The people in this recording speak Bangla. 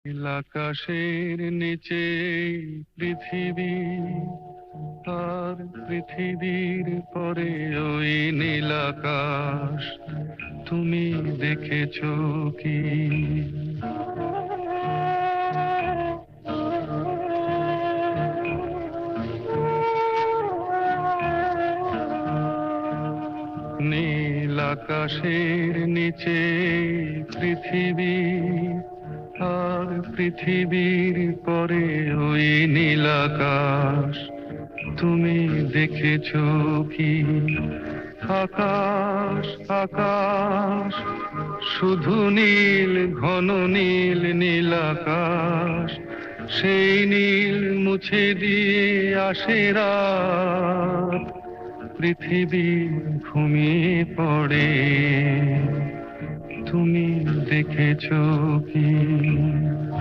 নীল আকাশের নিচে পৃথিবী, আর পৃথিবীর পরে ওই নীল আকাশ। তুমি দেখেছো কি? নীল আকাশের নিচে পৃথিবী, আর পৃথিবীর পরে ওই নীল আকাশ। তুমি দেখেছো কি? আকাশ আকাশ, শুধু নীল, ঘন নীল, নীল আকাশ। সেই নীল মুছে দিয়ে আসে রাত, পৃথিবী ঘুমিয়ে পড়ে। তুমি দেখেছো কি?